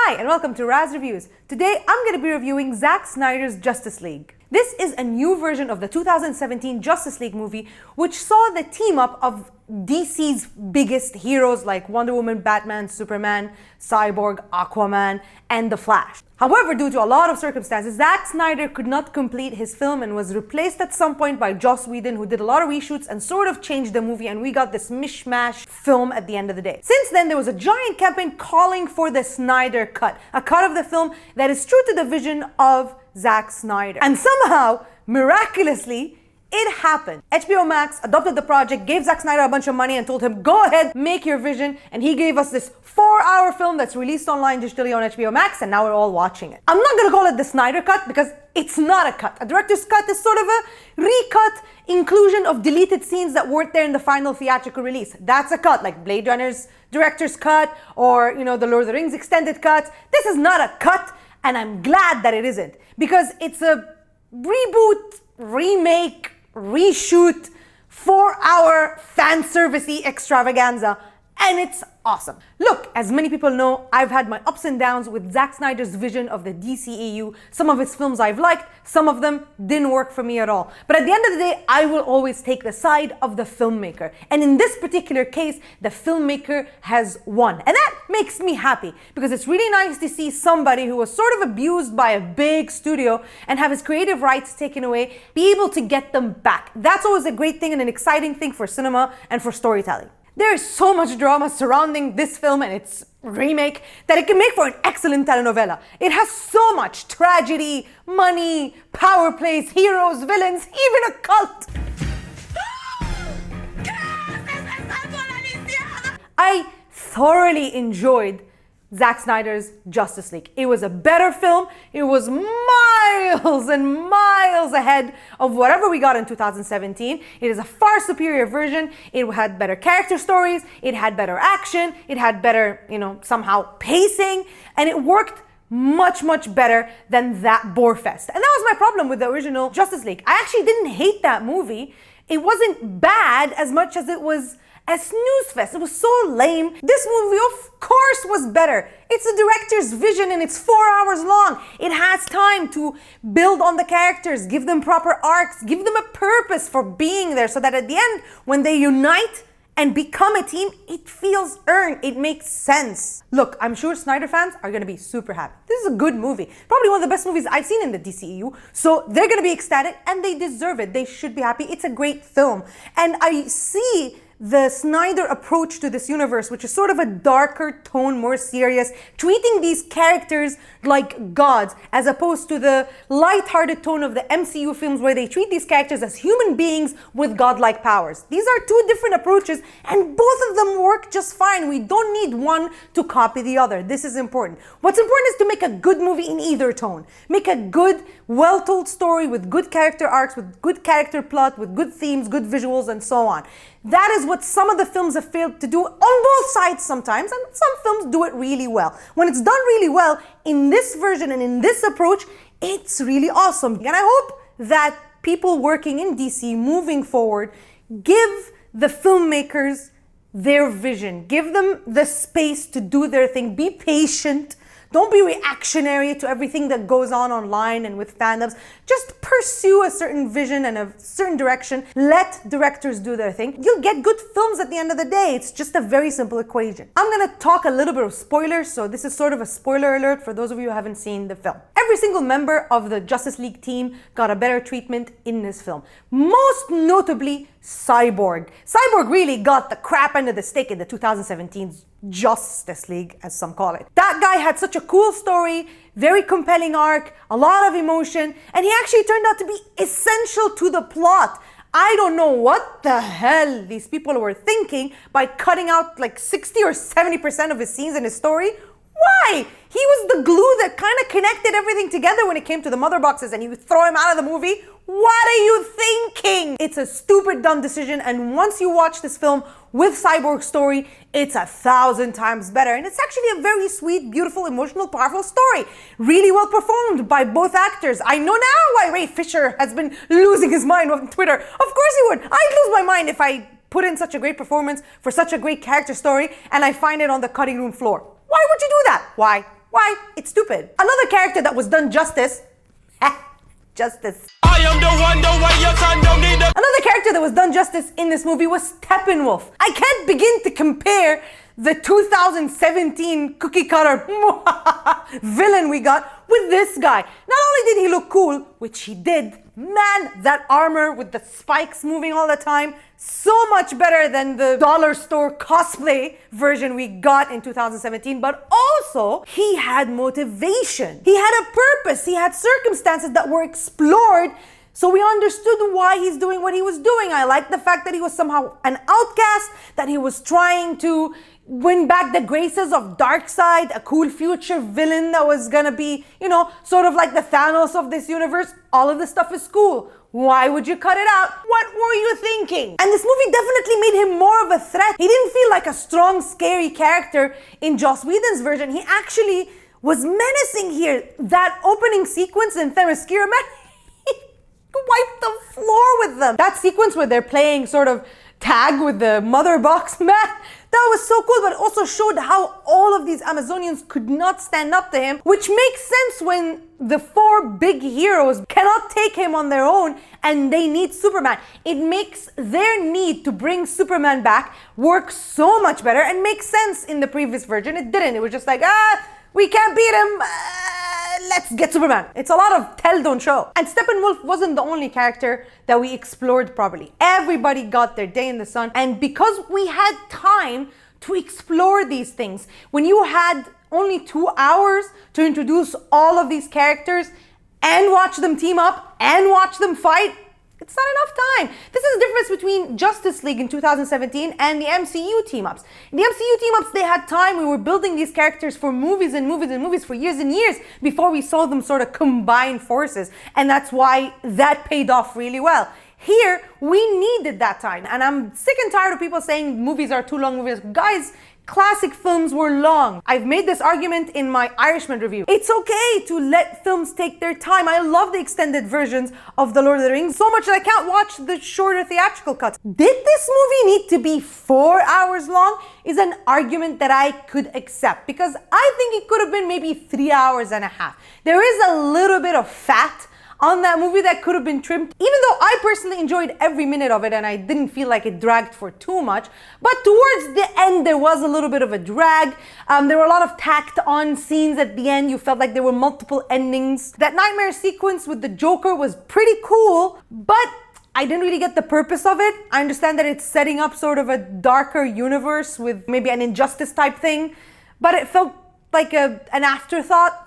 Hi, and welcome to razzreviews. Today, I'm going to be reviewing Zack Snyder's Justice League. This is a new version of the 2017 Justice League movie, which saw the team up of DC's biggest heroes like Wonder Woman, Batman, Superman, Cyborg, Aquaman, and The Flash. However, due to a lot of circumstances, Zack Snyder could not complete his film and was replaced at some point by Joss Whedon, who did a lot of reshoots and sort of changed the movie, and we got this mishmash film at the end of the day. Since then, there was a giant campaign calling for the Snyder Cut, a cut of the film that is true to the vision of Zack Snyder. And somehow, miraculously, it happened. HBO Max adopted the project, gave Zack Snyder a bunch of money and told him, go ahead, make your vision. And he gave us this 4-hour film that's released online digitally on HBO Max, and now we're all watching it. I'm not gonna call it the Snyder Cut because it's not a cut. A director's cut is sort of a recut inclusion of deleted scenes that weren't there in the final theatrical release. That's a cut, like Blade Runner's director's cut or, the Lord of the Rings extended cut. This is not a cut, and I'm glad that it isn't, because it's a reboot, remake, reshoot, 4-hour fan servicey extravaganza, and it's awesome. Look, as many people know, I've had my ups and downs with Zack Snyder's vision of the DCEU. Some of his films I've liked, some of them didn't work for me at all. But at the end of the day, I will always take the side of the filmmaker. And in this particular case, the filmmaker has won. And that makes me happy, because it's really nice to see somebody who was sort of abused by a big studio and have his creative rights taken away, be able to get them back. That's always a great thing and an exciting thing for cinema and for storytelling. There is so much drama surrounding this film and its remake that it can make for an excellent telenovela. It has so much tragedy, money, power plays, heroes, villains, even a cult. I thoroughly enjoyed Zack Snyder's Justice League. It was a better film. It was miles and miles ahead of whatever we got in 2017. It is a far superior version. It had better character stories. It had better action. It had better, somehow pacing. And it worked much, much better than that bore fest. And that was my problem with the original Justice League. I actually didn't hate that movie. It wasn't bad as much as it was a snooze fest. It was so lame. This movie, of course, was better. It's the director's vision and it's 4 hours long. It has time to build on the characters, give them proper arcs, give them a purpose for being there, so that at the end, when they unite and become a team, it feels earned. It makes sense. Look, I'm sure Snyder fans are gonna be super happy. This is a good movie. Probably one of the best movies I've seen in the DCEU. So they're gonna be ecstatic and they deserve it. They should be happy. It's a great film. And I see the Snyder approach to this universe, which is sort of a darker tone, more serious, treating these characters like gods, as opposed to the light-hearted tone of the MCU films where they treat these characters as human beings with godlike powers. These are two different approaches, and both of them work just fine. We don't need one to copy the other. This is important. What's important is to make a good movie in either tone. Make a good, well-told story with good character arcs, with good character plot, with good themes, good visuals, and so on. That is what some of the films have failed to do on both sides sometimes, and some films do it really well. When it's done really well, in this version and in this approach, it's really awesome. And I hope that people working in DC moving forward give the filmmakers their vision. Give them the space to do their thing. Be patient. Don't be reactionary to everything that goes on online and with fandoms. Just pursue a certain vision and a certain direction. Let directors do their thing. You'll get good films at the end of the day. It's just a very simple equation. I'm gonna talk a little bit of spoilers, so this is sort of a spoiler alert for those of you who haven't seen the film. Every single member of the Justice League team got a better treatment in this film. Most notably, Cyborg. Cyborg really got the crap end of the stick in the 2017 Justice League, as some call it. That guy had such a cool story, very compelling arc, a lot of emotion, and he actually turned out to be essential to the plot. I don't know what the hell these people were thinking by cutting out like 60 or 70% of his scenes in his story. Why? He was the glue that kind of connected everything together when it came to the mother boxes, and you would throw him out of the movie. What are you thinking? It's a stupid, dumb decision, and once you watch this film with Cyborg's story, it's 1,000 times better. And it's actually a very sweet, beautiful, emotional, powerful story. Really well performed by both actors. I know now why Ray Fisher has been losing his mind on Twitter. Of course he would. I'd lose my mind if I put in such a great performance for such a great character story and I find it on the cutting room floor. Why would you do that? Why Why? It's stupid. Another character that was done justice. Justice. I am the one, the way your son don't need a... Another character that was done justice in this movie was Steppenwolf. I can't begin to compare the 2017 cookie cutter villain we got with this guy. Not only did he look cool, which he did, man, that armor with the spikes moving all the time, so much better than the dollar store cosplay version we got in 2017, but also he had motivation. He had a purpose. He had circumstances that were explored, so we understood why he's doing what he was doing. I like the fact that he was somehow an outcast, that he was trying to win back the graces of Darkseid, a cool future villain that was gonna be, you know, sort of like the Thanos of this universe. All of this stuff is cool. Why would you cut it out? What were you thinking? And this movie definitely made him more of a threat. He didn't feel like a strong, scary character in Joss Whedon's version. He actually was menacing here. That opening sequence in Themyscira, man, he wiped the floor with them. That sequence where they're playing sort of tag with the mother box, man, that was so cool, but it also showed how all of these Amazonians could not stand up to him, which makes sense when the four big heroes cannot take him on their own and they need Superman. It makes their need to bring Superman back work so much better and makes sense in the previous version. It didn't. It was just like, we can't beat him. Let's get Superman. It's a lot of tell, don't show. And Steppenwolf wasn't the only character that we explored properly. Everybody got their day in the sun. And because we had time to explore these things, when you had only 2 hours to introduce all of these characters and watch them team up and watch them fight, it's not enough time. This is the difference between Justice League in 2017 and the MCU team-ups. In the MCU team-ups, they had time. We were building these characters for movies and movies and movies for years and years before we saw them sort of combine forces. And that's why that paid off really well. Here, we needed that time. And I'm sick and tired of people saying movies are too long. Guys, classic films were long. I've made this argument in my Irishman review. It's okay to let films take their time. I love the extended versions of The Lord of the Rings so much that I can't watch the shorter theatrical cuts. Did this movie need to be 4 hours long? Is an argument that I could accept, because I think it could have been maybe 3 hours and a half. There is a little bit of fat on that movie that could have been trimmed, even though I personally enjoyed every minute of it and I didn't feel like it dragged for too much. But towards the end, there was a little bit of a drag. There were a lot of tacked on scenes at the end. You felt like there were multiple endings. That nightmare sequence with the Joker was pretty cool, but I didn't really get the purpose of it. I understand that it's setting up sort of a darker universe with maybe an injustice type thing, but it felt like an afterthought.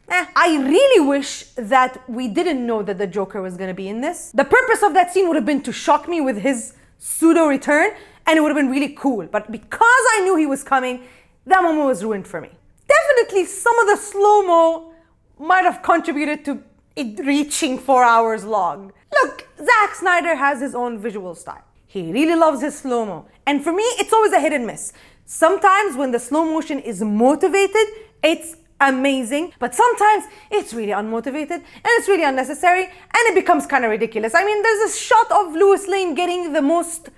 I really wish that we didn't know that the Joker was going to be in this. The purpose of that scene would have been to shock me with his pseudo return, and it would have been really cool. But because I knew he was coming, that moment was ruined for me. Definitely some of the slow-mo might have contributed to it reaching 4 hours long. Look, Zack Snyder has his own visual style. He really loves his slow-mo. And for me, it's always a hit and miss. Sometimes when the slow motion is motivated, it's amazing, but sometimes it's really unmotivated and it's really unnecessary and it becomes kind of ridiculous. I mean, there's a shot of Lois Lane getting the most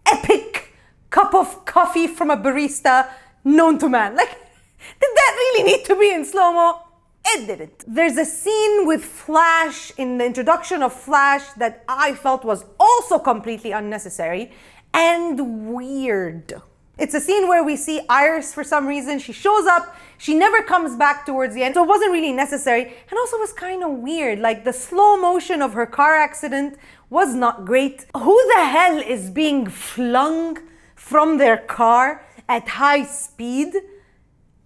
epic cup of coffee from a barista known to man. Like, did that really need to be in slow-mo? It didn't. There's a scene with Flash in the introduction of Flash that I felt was also completely unnecessary and weird. It's a scene where we see Iris for some reason. She shows up, she never comes back towards the end, so it wasn't really necessary, and also was kind of weird. Like, the slow motion of her car accident was not great. Who the hell is being flung from their car at high speed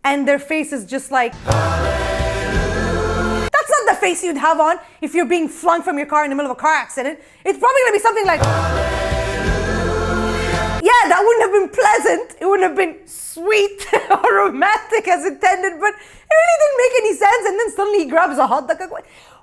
and their face is just like... Hallelujah. That's not the face you'd have on if you're being flung from your car in the middle of a car accident. It's probably gonna be something like... Yeah, that wouldn't have been pleasant. It wouldn't have been sweet or romantic as intended, but it really didn't make any sense. And then suddenly he grabs a hot dog.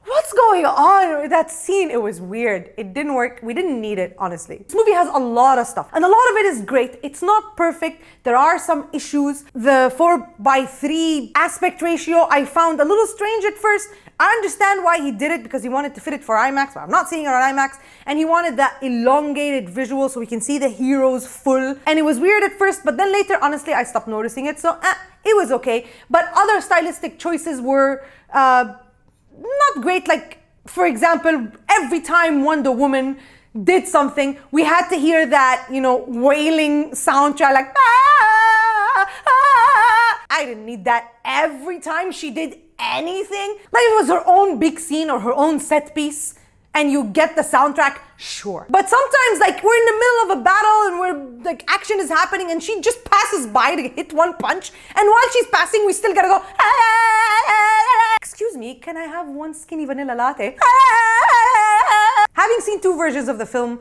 what's going on with that scene? It was weird. It didn't work. We didn't need it, honestly. This movie has a lot of stuff, and a lot of it is great. It's not perfect. There are some issues. The 4:3 aspect ratio I found a little strange at first. I understand why he did it, because he wanted to fit it for IMAX, but I'm not seeing it on IMAX. And he wanted that elongated visual so we can see the heroes full. And it was weird at first, but then later, honestly, I stopped noticing it. So it was okay. But other stylistic choices were not great. Like, for example, every time Wonder Woman did something, we had to hear that, you know, wailing soundtrack, like, ah, ah. I didn't need that every time she did anything. Like, it was her own big scene or her own set piece, and you get the soundtrack, sure. But sometimes, like, we're in the middle of a battle and we're, like, action is happening and she just passes by to hit one punch, and while she's passing, we still gotta go, ah, excuse me, can I have one skinny vanilla latte? Ah. Having seen 2 versions of the film,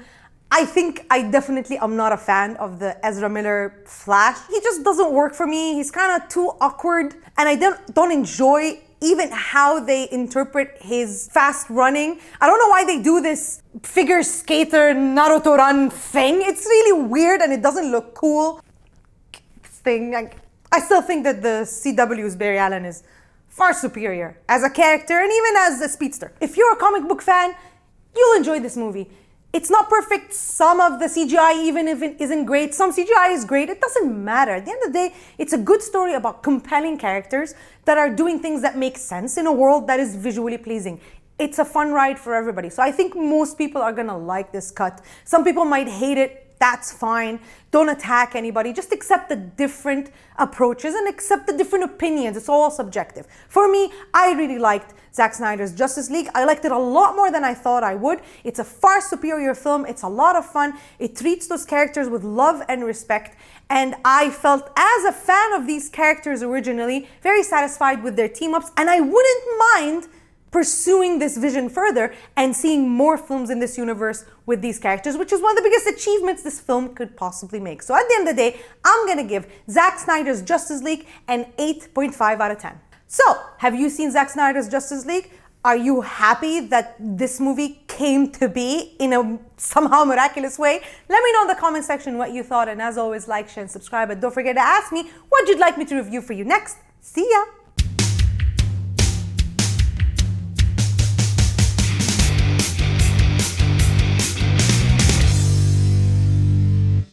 I think I definitely am not a fan of the Ezra Miller Flash. He just doesn't work for me. He's kind of too awkward, and I don't enjoy even how they interpret his fast running. I don't know why they do this figure skater Naruto run thing. It's really weird and it doesn't look cool. This thing, I still think that the CW's Barry Allen is far superior as a character and even as a speedster. If you're a comic book fan, you'll enjoy this movie. It's not perfect. Some of the CGI, even if it isn't great, some CGI is great. It doesn't matter. At the end of the day, it's a good story about compelling characters that are doing things that make sense in a world that is visually pleasing. It's a fun ride for everybody. So I think most people are gonna like this cut. Some people might hate it. That's fine. Don't attack anybody. Just accept the different approaches and accept the different opinions. It's all subjective. For me, I really liked Zack Snyder's Justice League. I liked it a lot more than I thought I would. It's a far superior film. It's a lot of fun. It treats those characters with love and respect. And I felt, as a fan of these characters originally, very satisfied with their team-ups. And I wouldn't mind pursuing this vision further and seeing more films in this universe with these characters, which is one of the biggest achievements this film could possibly make. So at the end of the day, I'm gonna give Zack Snyder's Justice League an 8.5 out of 10. So, have you seen Zack Snyder's Justice League? Are you happy that this movie came to be in a somehow miraculous way? Let me know in the comment section what you thought, and as always, like, share, and subscribe. And don't forget to ask me what you'd like me to review for you next. See ya!